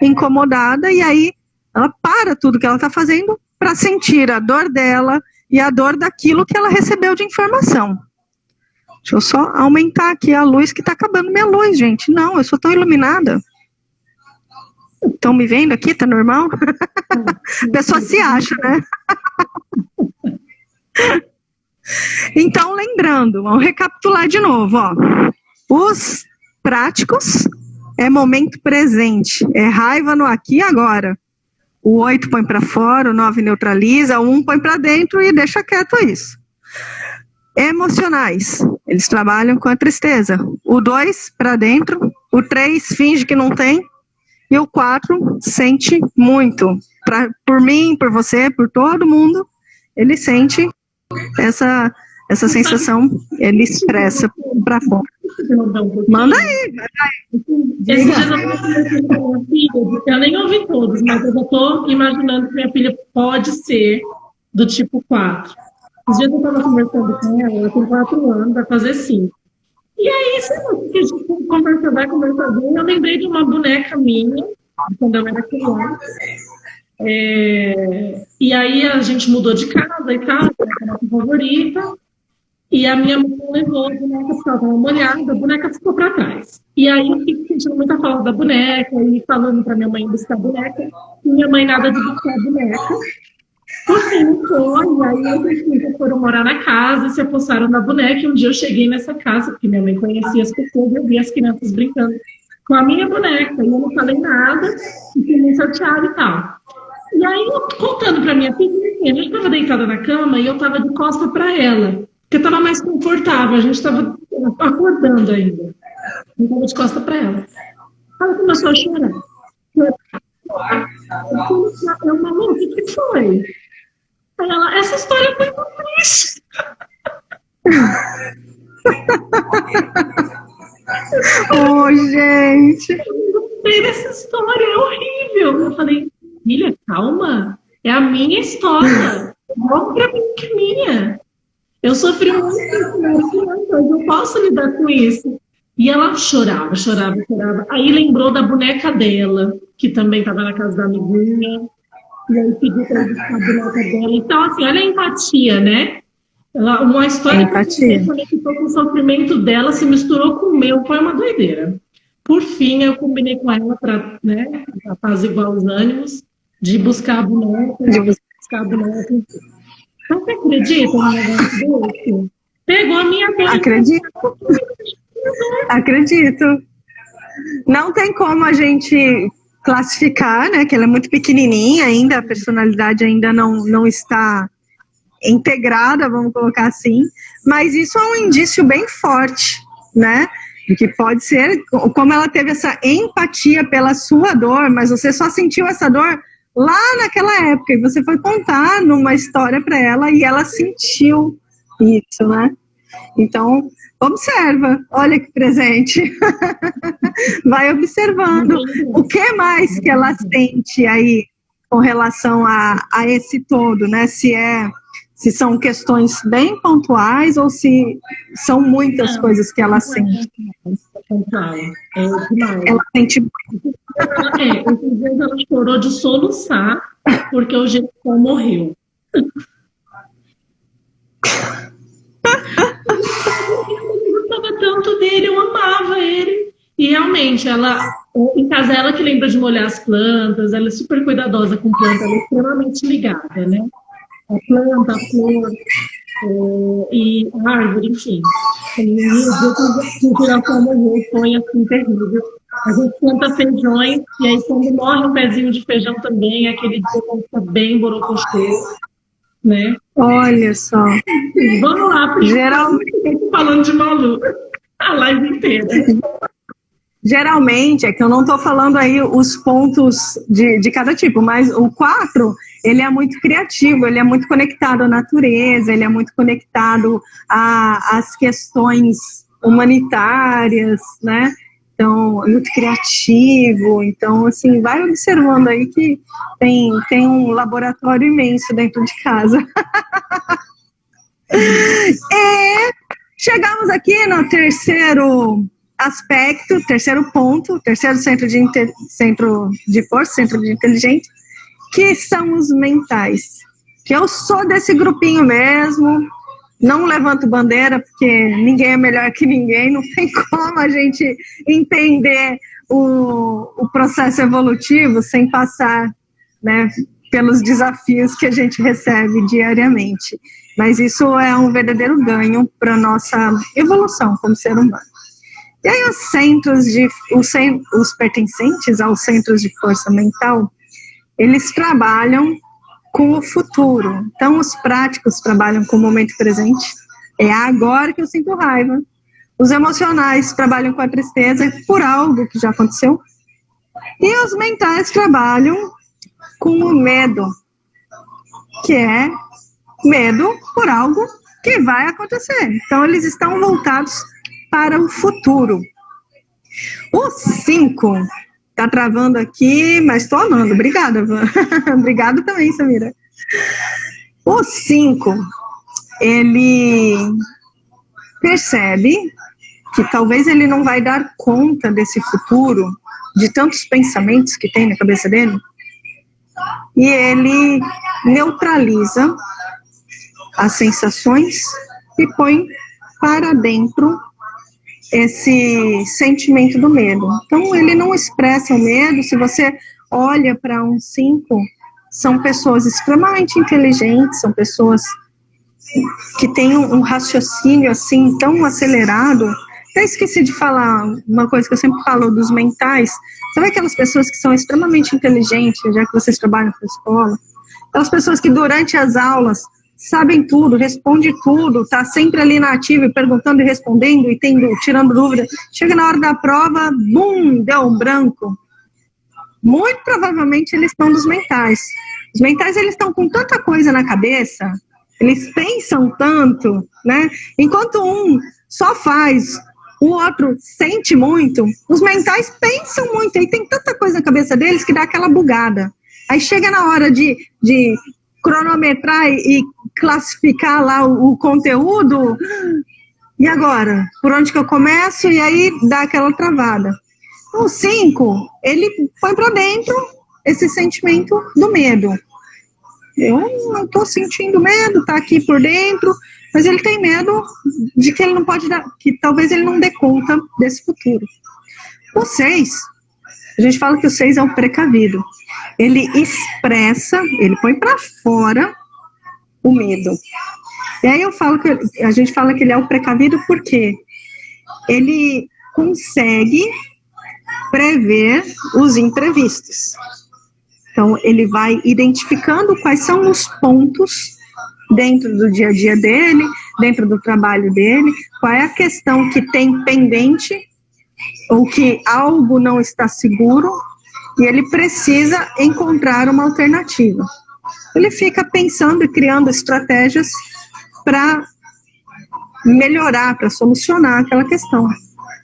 incomodada, e aí ela para tudo que ela está fazendo para sentir a dor dela e a dor daquilo que ela recebeu de informação. Deixa eu só aumentar aqui a luz, que está acabando minha luz, gente. Não, eu sou tão iluminada. Estão me vendo aqui? Tá normal? A pessoa se acha, né? Então, lembrando, vamos recapitular de novo, ó. Os práticos é momento presente, é raiva no aqui e agora. O 8 põe para fora, o 9 neutraliza, o 1 põe para dentro e deixa quieto isso. Emocionais, eles trabalham com a tristeza. O 2 para dentro, o 3 finge que não tem, E o 4 sente muito. Por mim, por você, por todo mundo, ele sente essa sensação, ele expressa para fora. Manda aí. Esses dias eu estava conversando com minha filha, eu nem ouvi todos, mas eu já estou imaginando que minha filha pode ser do tipo 4. Esses dias eu estava conversando com ela tem 4 anos, vai fazer 5. E aí, sei lá, porque a gente conversa bem, eu lembrei de uma boneca minha, quando eu era criança. E aí a gente mudou de casa e tal, era a nossa favorita. E a minha mãe levou a boneca porque ela estava molhada, a boneca ficou para trás. E aí eu fico sentindo muita falta da boneca e falando para minha mãe buscar a boneca. E minha mãe nada de buscar a boneca. Por fim, foi, e aí eles foram morar na casa e se apossaram na boneca. E um dia eu cheguei nessa casa, porque minha mãe conhecia as pessoas, e eu vi as crianças brincando com a minha boneca. E eu não falei nada, e fiquei meio chateada e tal. E aí, eu contando para minha filha, a gente estava deitada na cama e eu estava de costa para ela. Porque estava mais confortável, a gente estava acordando ainda. Eu estava de costa para ela. Ela começou a chorar. Eu falei, o que foi? Aí ela, essa história foi muito triste. Oh, gente! Eu não sei dessa história, é horrível. Eu falei, filha, calma, é a minha história. Volta pra mim que é minha. Eu sofri muito mas eu posso lidar com isso. E ela chorava. Aí lembrou da boneca dela, que também estava na casa da amiguinha. E aí pediu para eu buscar a boneca dela. Então, assim, olha a empatia, né? Uma história que conectou com o sofrimento dela, se misturou com o meu, foi uma doideira. Por fim, eu combinei com ela para, né, apaziguar os ânimos, de buscar a boneca. Então, você acredita no negócio desse? Pegou a minha mãe. Acredito. Não tem como a gente classificar, né? Que ela é muito pequenininha ainda, a personalidade ainda não está integrada, vamos colocar assim. Mas isso é um indício bem forte, né? De que pode ser, como ela teve essa empatia pela sua dor, mas você só sentiu essa dor lá naquela época, e você foi contar numa história para ela e ela sentiu isso, né? Então, observa, olha que presente. Vai observando o que mais que ela sente aí com relação a esse todo, né? Se são questões bem pontuais ou se são muitas coisas que ela sente. Ela sente muito. Esses dias ela chorou de soluçar porque o Getão morreu. Eu gostava tanto dele, eu amava ele. E realmente, em casa ela que lembra de molhar as plantas, ela é super cuidadosa com planta, ela é extremamente ligada, né? A planta, a flor, e a árvore, enfim. E o dia que o girassol morreu foi assim terrível. A gente planta feijões, e aí quando morre um pezinho de feijão também, aquele dia que fica bem borocochoso, né? Olha só. Vamos lá, porque geralmente falando de Malu a live inteira. Geralmente, é que eu não estou falando aí os pontos de cada tipo, mas o 4, ele é muito criativo, ele é muito conectado à natureza, ele é muito conectado às questões humanitárias, né? Então, é muito criativo. Então, assim, vai observando aí que tem um laboratório imenso dentro de casa. E chegamos aqui no terceiro aspecto, terceiro ponto, terceiro centro de força, centro de inteligência, que são os mentais. Que eu sou desse grupinho mesmo, não levanto bandeira, porque ninguém é melhor que ninguém, não tem como a gente entender o processo evolutivo sem passar, né, pelos desafios que a gente recebe diariamente. Mas isso é um verdadeiro ganho para a nossa evolução como ser humano. E aí os pertencentes aos centros de força mental, eles trabalham com o futuro. Então, os práticos trabalham com o momento presente. É agora que eu sinto raiva. Os emocionais trabalham com a tristeza por algo que já aconteceu. E os mentais trabalham com o medo, que é medo por algo que vai acontecer. Então, eles estão voltados para o futuro. O 5 tá travando aqui, mas estou amando. Obrigada, Van. Obrigado também, Samira. O 5, ele percebe que talvez ele não vai dar conta desse futuro, de tantos pensamentos que tem na cabeça dele, e ele neutraliza as sensações e põe para dentro esse sentimento do medo. Então, ele não expressa o medo. Se você olha para um 5, são pessoas extremamente inteligentes, são pessoas que têm um raciocínio assim tão acelerado. Até esqueci de falar uma coisa que eu sempre falo dos mentais. Sabe aquelas pessoas que são extremamente inteligentes, já que vocês trabalham com a escola? Aquelas pessoas que durante as aulas sabem tudo, respondem tudo, tá sempre ali na ativa, perguntando e respondendo e tirando dúvida. Chega na hora da prova, bum, deu um branco. Muito provavelmente eles estão dos mentais. Os mentais, eles estão com tanta coisa na cabeça, eles pensam tanto, né? Enquanto um só faz, o outro sente muito, os mentais pensam muito, e tem tanta coisa na cabeça deles que dá aquela bugada. Aí chega na hora de cronometrar e classificar lá o conteúdo, e agora? Por onde que eu começo? E aí dá aquela travada. O 5, ele põe para dentro esse sentimento do medo. Eu não estou sentindo medo, tá aqui por dentro, mas ele tem medo de que ele não pode dar, que talvez ele não dê conta desse futuro. O 6, a gente fala que o 6 é o precavido. Ele expressa, ele põe para fora o medo. E aí a gente fala que ele é o precavido porque ele consegue prever os imprevistos. Então, ele vai identificando quais são os pontos dentro do dia a dia dele, dentro do trabalho dele, qual é a questão que tem pendente, ou que algo não está seguro, e ele precisa encontrar uma alternativa. Ele fica pensando e criando estratégias para melhorar, para solucionar aquela questão.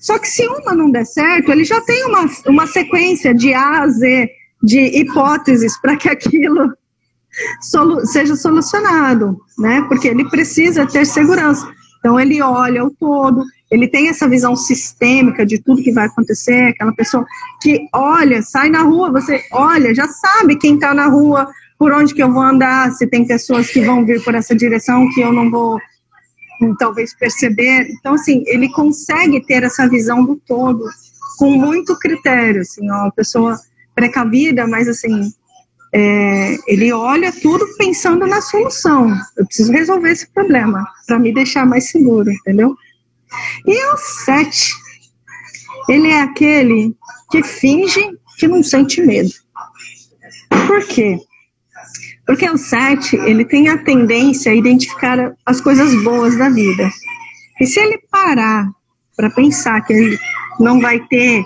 Só que se uma não der certo, ele já tem uma sequência de A a Z, de hipóteses para que aquilo seja solucionado, né? Porque ele precisa ter segurança. Então, ele olha o todo, ele tem essa visão sistêmica de tudo que vai acontecer, aquela pessoa que olha, sai na rua, você olha, já sabe quem está na rua, por onde que eu vou andar, se tem pessoas que vão vir por essa direção que eu não vou, talvez, perceber. Então, assim, ele consegue ter essa visão do todo, com muito critério, assim, ó, a pessoa precavida, mas assim, ele olha tudo pensando na solução. Eu preciso resolver esse problema para me deixar mais seguro, entendeu? E o 7, ele é aquele que finge que não sente medo. Por quê? Porque o 7, ele tem a tendência a identificar as coisas boas da vida. E se ele parar para pensar que ele não vai ter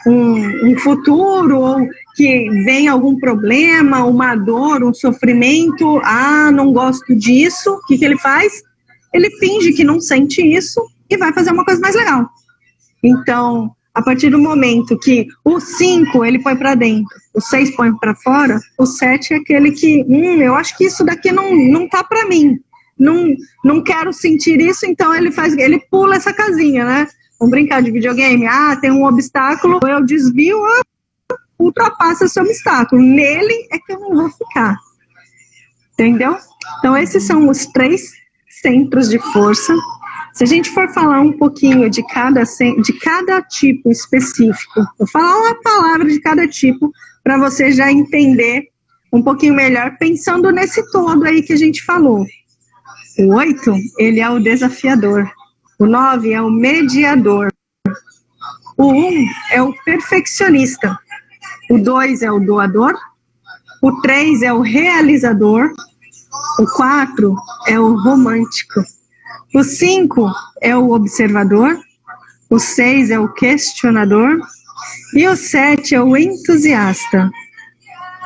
um futuro, ou que vem algum problema, uma dor, um sofrimento, não gosto disso, o que ele faz? Ele finge que não sente isso e vai fazer uma coisa mais legal. Então, a partir do momento que o 5 ele põe para dentro, o 6 põe para fora, o 7 é aquele que, eu acho que isso daqui não tá para mim, não quero sentir isso, então ele pula essa casinha, né? Vamos brincar de videogame, tem um obstáculo, eu desvio, ultrapassa esse obstáculo, nele é que eu não vou ficar, entendeu? Então esses são os 3 centros de força. Se a gente for falar um pouquinho de cada tipo específico, vou falar uma palavra de cada tipo para você já entender um pouquinho melhor, pensando nesse todo aí que a gente falou. O 8, ele é o desafiador. O 9 é o mediador. O 1 é o perfeccionista. O 2 é o doador. O 3 é o realizador. O 4 é o romântico. O 5 é o observador. O 6 é o questionador. E o 7 é o entusiasta.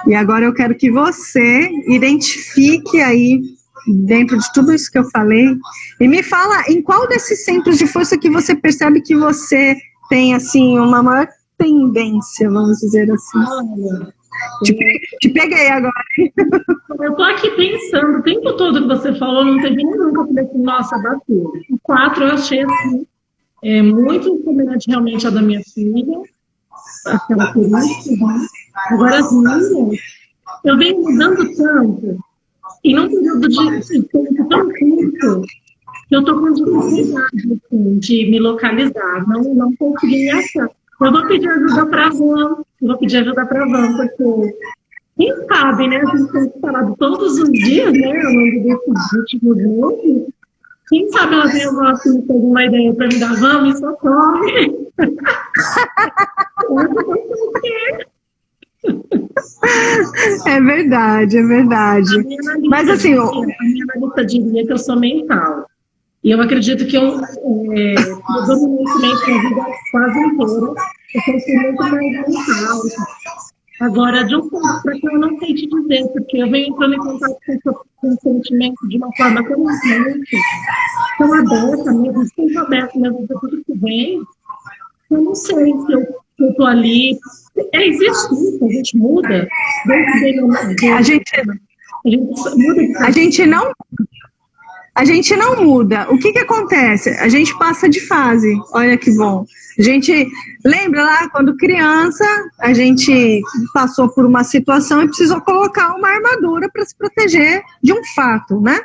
E agora eu quero que você identifique aí, dentro de tudo isso que eu falei, e me fala em qual desses centros de força que você percebe que você tem, assim, uma maior tendência, vamos dizer assim. Olha, Te peguei agora. eu tô aqui pensando, o tempo todo que você falou, não teve nenhum que eu falei assim, nossa, bateu. O 4 eu achei, assim, muito semelhante realmente à da minha filha, as características, né? Agora as minhas, eu venho mudando tanto, e num período de tempo tão curto, que eu estou com dificuldade assim, de me localizar, não consegui me achar. Eu vou pedir ajuda para a Van, porque quem sabe, né? A gente tem falado todos os dias, né? Ao longo desses últimos meses. Quem sabe ela tem alguma ideia para me dar, Van, me socorre. É verdade, é verdade. Mas assim, a minha analista diria que eu sou mental. E eu acredito que eu dominei também a vida quase inteira. Eu sou muito mais mental. Agora, de um ponto para cá, eu não sei te dizer, porque eu venho entrando em contato com o sentimento de uma forma tão intensa, tão aberta mesmo, sempre aberta mesmo para tudo que vem. Eu não sei se eu estou ali. Existe isso, a gente muda. A gente não muda. O que acontece? A gente passa de fase. Olha que bom. A gente lembra lá quando criança, a gente passou por uma situação e precisou colocar uma armadura para se proteger de um fato, né?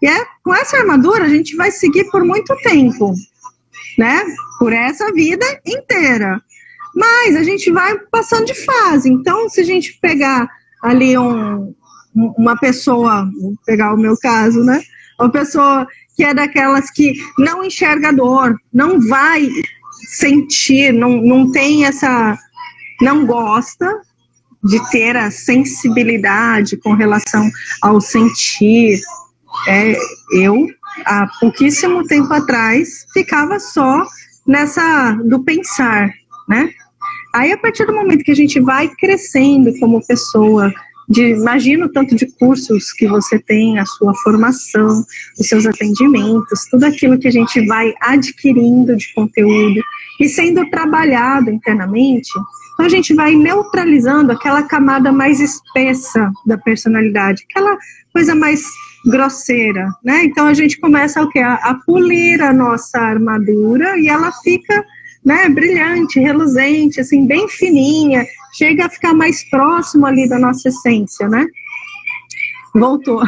E com essa armadura a gente vai seguir por muito tempo, né? Por essa vida inteira. Mas a gente vai passando de fase. Então, se a gente pegar ali uma pessoa, vou pegar o meu caso, né? Uma pessoa que é daquelas que não enxerga dor, não vai sentir, não tem essa, não gosta de ter a sensibilidade com relação ao sentir. Eu, há pouquíssimo tempo atrás, ficava só nessa do pensar, né? Aí, a partir do momento que a gente vai crescendo como pessoa, imagina o tanto de cursos que você tem, a sua formação, os seus atendimentos, tudo aquilo que a gente vai adquirindo de conteúdo e sendo trabalhado internamente, então a gente vai neutralizando aquela camada mais espessa da personalidade, aquela coisa mais grosseira, né? Então a gente começa a polir a nossa armadura e ela fica, né, brilhante, reluzente, assim, bem fininha, chega a ficar mais próximo ali da nossa essência, né? Voltou.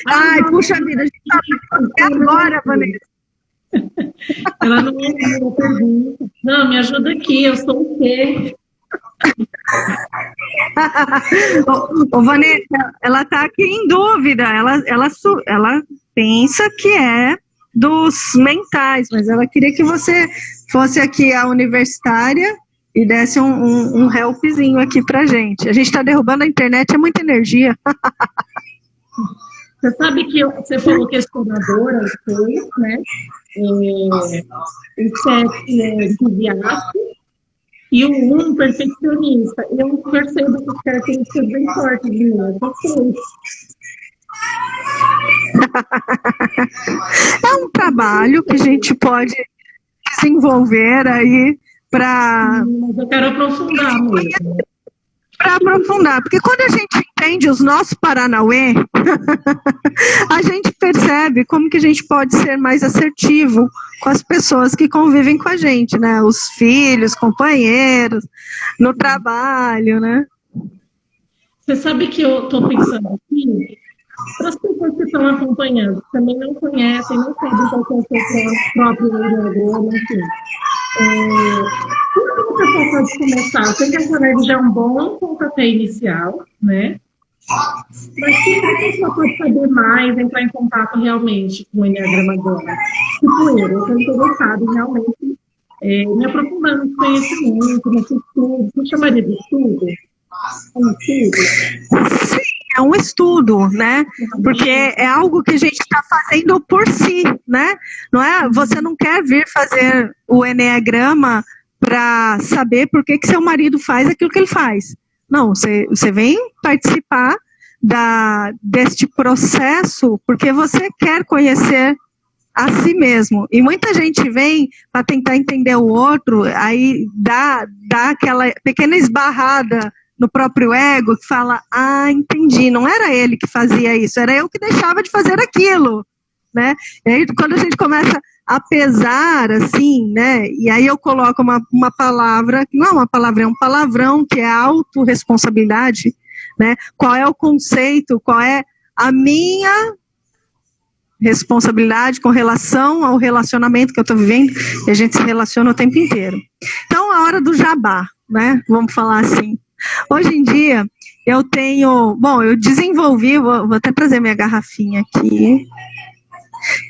Ai, puxa vida, a gente tá até agora, Vanessa. Ela não ouviu a pergunta. Não, me ajuda aqui, eu sou o quê? Ô, Vanessa, ela tá aqui em dúvida, ela pensa que é dos mentais, mas ela queria que você fosse aqui a universitária e desse um helpzinho aqui pra gente. A gente tá derrubando a internet, é muita energia. Você sabe que você falou questionadora, né? O 7 é entusiasta e o 1 perfeccionista. Eu percebo que as características bem fortes de mim. É um trabalho que a gente pode desenvolver aí para... Mas eu quero aprofundar mesmo. Para aprofundar, porque quando a gente entende os nossos paranauê, a gente percebe como que a gente pode ser mais assertivo com as pessoas que convivem com a gente, né? Os filhos, companheiros, no trabalho, né? Você sabe que eu estou pensando aqui, para as pessoas que estão acompanhando, que também não conhecem, não sabem qual é o seu próprio enneagrama, enfim. Como que a pessoa pode começar? Eu sei que a Coneg já é um bom pontapé inicial, né? Mas como a pessoa pode saber mais, entrar em contato realmente com o enneagrama dela? Tipo eu estou interessada em realmente me aprofundar nesse conhecimento, nesse estudo. Você chamaria de estudo? Sim, é um estudo, né? Porque é algo que a gente está fazendo por si, né? Não é? Você não quer vir fazer o enneagrama para saber por que seu marido faz aquilo que ele faz. Não, você vem participar deste processo porque você quer conhecer a si mesmo. E muita gente vem para tentar entender o outro, aí dá aquela pequena esbarrada no próprio ego, que fala, entendi, não era ele que fazia isso, era eu que deixava de fazer aquilo, né? E aí, quando a gente começa a pesar, assim, né, e aí eu coloco uma palavra, que não é uma palavra, é um palavrão, que é autorresponsabilidade, né? Qual é o conceito, qual é a minha responsabilidade com relação ao relacionamento que eu estou vivendo, e a gente se relaciona o tempo inteiro. Então, a hora do jabá, né? Vamos falar assim. Hoje em dia, eu desenvolvi, vou até trazer minha garrafinha aqui,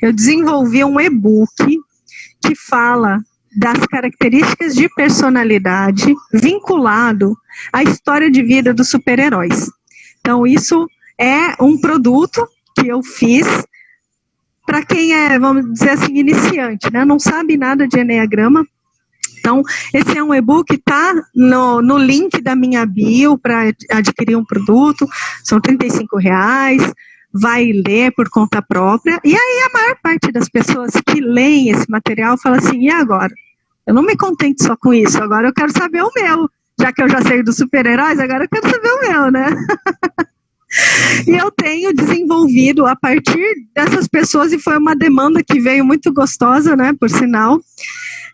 eu desenvolvi um e-book que fala das características de personalidade vinculado à história de vida dos super-heróis. Então, isso é um produto que eu fiz para quem é, vamos dizer assim, iniciante, né? Não sabe nada de Eneagrama. Então, esse é um e-book que está no link da minha bio para adquirir um produto, são R$35, vai ler por conta própria, e aí a maior parte das pessoas que leem esse material fala assim, e agora? Eu não me contento só com isso, agora eu quero saber o meu, já que eu já sei dos super-heróis, agora eu quero saber o meu, né? E eu tenho desenvolvido a partir dessas pessoas, e foi uma demanda que veio muito gostosa, né, por sinal.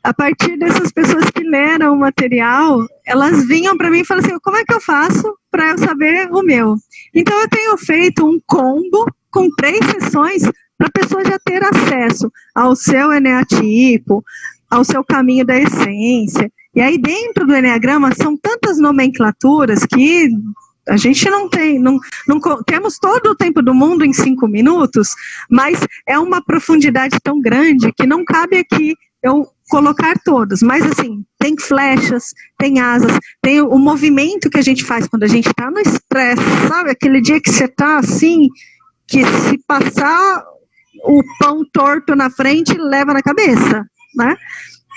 A partir dessas pessoas que leram o material, elas vinham para mim e falaram assim, como é que eu faço para eu saber o meu? Então eu tenho feito um combo com 3 sessões para a pessoa já ter acesso ao seu eneatipo, ao seu caminho da essência. E aí dentro do Eneagrama são tantas nomenclaturas que a gente não temos todo o tempo do mundo em 5 minutos, mas é uma profundidade tão grande que não cabe aqui eu colocar todas, mas assim, tem flechas, tem asas, tem o movimento que a gente faz quando a gente está no estresse, sabe? Aquele dia que você está assim, que se passar o pão torto na frente, leva na cabeça, né?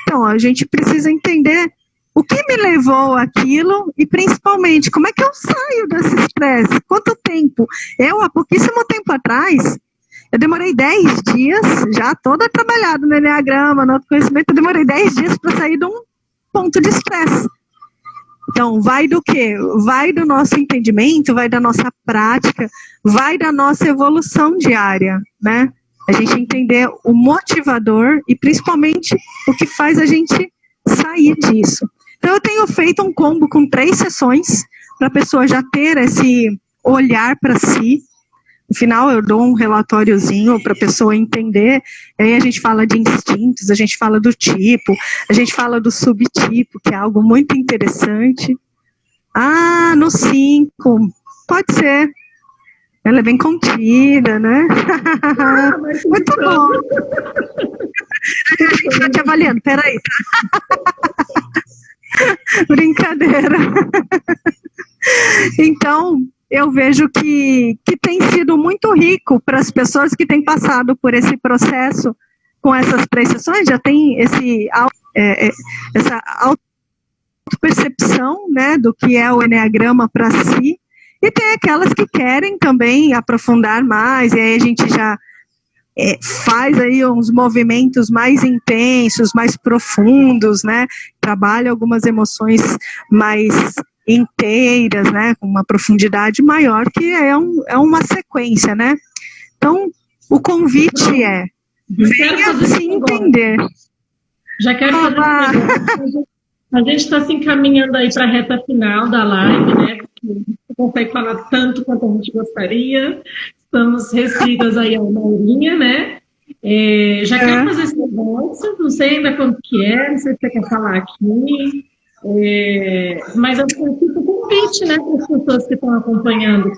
Então, a gente precisa entender o que me levou àquilo e, principalmente, como é que eu saio desse estresse? Quanto tempo? Há pouquíssimo tempo atrás, eu demorei 10 dias, já toda trabalhada no Eneagrama, no autoconhecimento, eu demorei 10 dias para sair de um ponto de estresse. Então, vai do quê? Vai do nosso entendimento, vai da nossa prática, vai da nossa evolução diária, né? A gente entender o motivador e, principalmente, o que faz a gente sair disso. Então, eu tenho feito um combo com 3 sessões, para a pessoa já ter esse olhar para si. No final, eu dou um relatóriozinho para a pessoa entender. Aí a gente fala de instintos, a gente fala do tipo, a gente fala do subtipo, que é algo muito interessante. No 5, pode ser. Ela é bem contida, né? Muito bom. A gente está te avaliando, peraí. Brincadeira. Então, eu vejo que tem sido muito rico para as pessoas que têm passado por esse processo com essas 3 sessões, já tem essa auto-percepção, né, do que é o Eneagrama para si, e tem aquelas que querem também aprofundar mais, e aí a gente já faz aí uns movimentos mais intensos, mais profundos, né, trabalha algumas emoções mais inteiras, né, com uma profundidade maior, que é uma sequência, né. Então, o convite é, venha se entender. Já quero fazer a gente está se encaminhando aí para a reta final da live, né, porque não consegue falar tanto quanto a gente gostaria, estamos restritas aí a uma horinha, né. Já quero fazer esse negócio, não sei ainda quanto que é, não sei se você quer falar aqui, mas eu fico o convite, né, para as pessoas que estão acompanhando,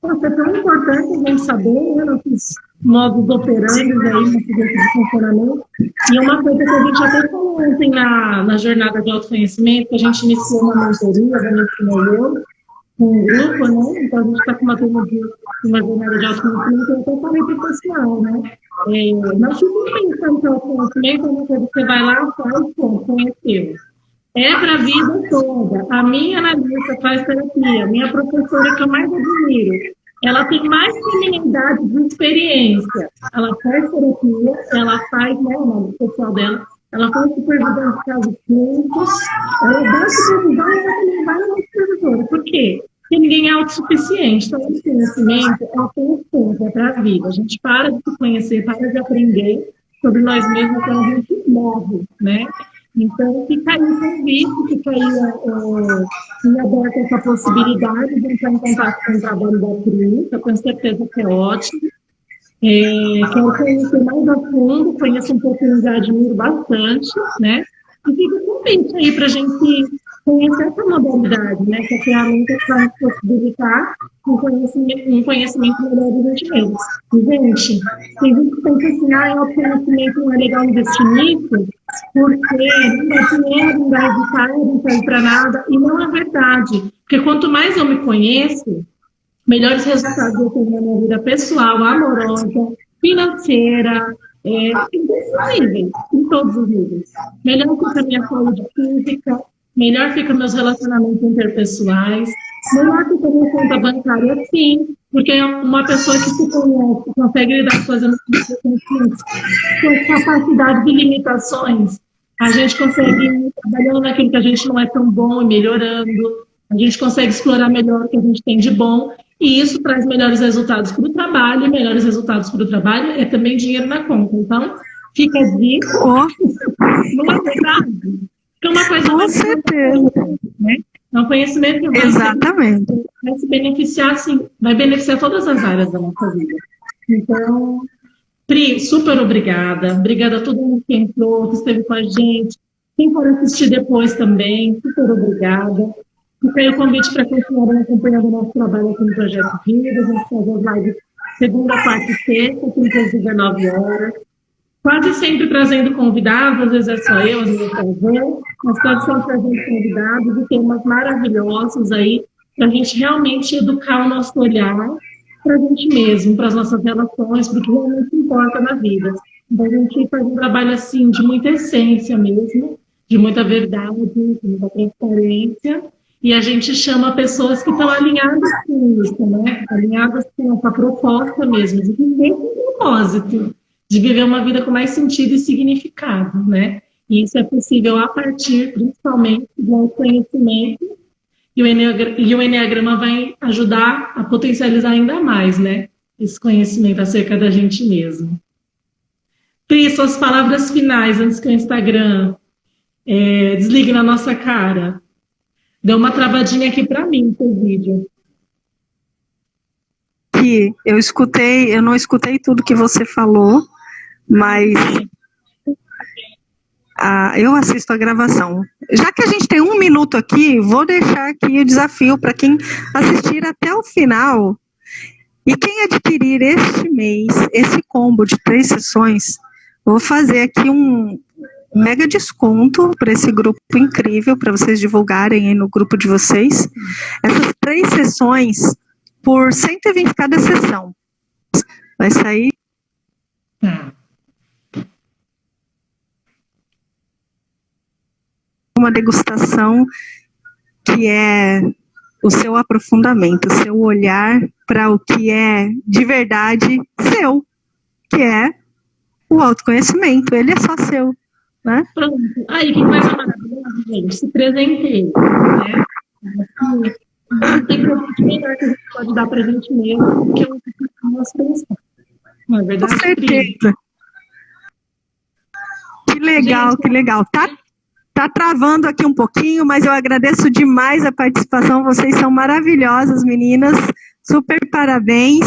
porque é tão importante a gente saber, né, nossos modos operantes aí, nosso jeito de funcionamento. E uma coisa que a gente até falou ontem na jornada de autoconhecimento, que a gente iniciou uma mentoria, a gente eu, com um grupo, né? Então a gente está com uma turma de uma jornada de autoconhecimento, eu até falei para o pessoal, né? Não fique pensando que o autoconhecimento é uma coisa que você vai lá, faz, conheceu. É para a vida toda. A minha analista faz terapia, minha professora que eu mais admiro. Ela tem mais que minha idade de experiência. Ela faz terapia, ela faz, né, o nome social dela, ela faz supervisão de casos clínicos, ela dá supervisão e ela também vai na supervisora. Por quê? Porque ninguém é autossuficiente. Então, esse conhecimento é uma constância para a vida. A gente para de se conhecer, para de aprender sobre nós mesmos quando a gente morre, né? Então, fica aí o convite, fica aí em aberto essa possibilidade de entrar em contato com o trabalho da Cris, eu tenho certeza que é ótimo. Quero conhecer mais a fundo, conheço um pouquinho, já admiro bastante, né? E fica o convite aí para a gente conhecer essa modalidade, né? Que a ferramenta que vai nos possibilitar um conhecimento melhor da gente mesmo. E, gente, tem gente que pensa assim, o conhecimento não é legal investir nisso, porque não dá dinheiro, não dá resultado, não serve para nada. E não é verdade. Porque quanto mais eu me conheço, melhores resultados eu tenho na minha vida pessoal, amorosa, financeira, em todos os níveis. Melhor fica a minha saúde física, melhor fica meus relacionamentos interpessoais, melhor fica a minha conta bancária, sim, porque é uma pessoa que se conhece, consegue lidar com suas emoções, com capacidades e limitações, a gente consegue ir trabalhando naquilo que a gente não é tão bom e melhorando, a gente consegue explorar melhor o que a gente tem de bom, e isso traz melhores resultados para o trabalho, e melhores resultados para o trabalho é também dinheiro na conta. Então, fica a dica, não é verdade? É uma coisa com certeza. Né? É um conhecimento que vai se beneficiar, assim, vai beneficiar todas as áreas da nossa vida. Então, Pri, super obrigada. Obrigada a todo mundo que entrou, que esteve com a gente. Quem for assistir depois também, super obrigada. Fica aí o convite para continuar acompanhando o nosso trabalho aqui no Projeto Vida. A gente faz as lives segunda, quarta e sexta, sempre às 19 horas. Quase sempre trazendo convidados, às vezes é só eu, às vezes é só eu, mas quase sempre trazendo convidados e temas maravilhosos aí para a gente realmente educar o nosso olhar para a gente mesmo, para as nossas relações, para o que realmente importa na vida. Então a gente faz um trabalho assim de muita essência mesmo, de muita verdade, de muita transparência, e a gente chama pessoas que estão alinhadas com isso, né? Alinhadas com essa proposta mesmo, de viver com propósito, de viver uma vida com mais sentido e significado, né? E isso é possível a partir, principalmente, do conhecimento, e o Enneagrama vai ajudar a potencializar ainda mais, né? Esse conhecimento acerca da gente mesmo. Pri, suas palavras finais antes que o Instagram desligue na nossa cara. Deu uma travadinha aqui para mim, seu vídeo. Que eu não escutei tudo que você falou, mas eu assisto a gravação. Já que a gente tem 1 minuto aqui, vou deixar aqui o desafio para quem assistir até o final. E quem adquirir este mês, esse combo de 3 sessões, vou fazer aqui um mega desconto para esse grupo incrível, para vocês divulgarem aí no grupo de vocês. Essas 3 sessões por 120 cada sessão. Vai sair uma degustação que é o seu aprofundamento, o seu olhar para o que é de verdade seu, que é o autoconhecimento. Ele é só seu, né? Pronto. Aí, que coisa maravilhosa, gente. Se presenteie, né? Não tem presente melhor que a gente pode dar pra gente mesmo, que é o nosso pensar. Não é verdade? Com certeza. Que legal, gente, que legal. Tá travando aqui um pouquinho, mas eu agradeço demais a participação. Vocês são maravilhosas, meninas. Super parabéns.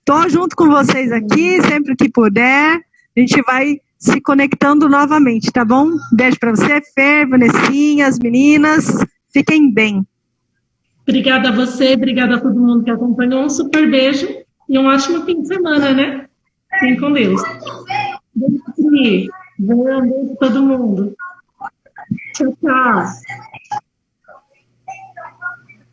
Tô junto com vocês aqui, sempre que puder. A gente vai se conectando novamente, tá bom? Beijo para você, Fer, Vanessinha, as meninas. Fiquem bem. Obrigada a você, obrigada a todo mundo que acompanhou. Um super beijo e um ótimo fim de semana, né? Fiquem com Deus. Beijo a todo mundo. Tchau, tchau.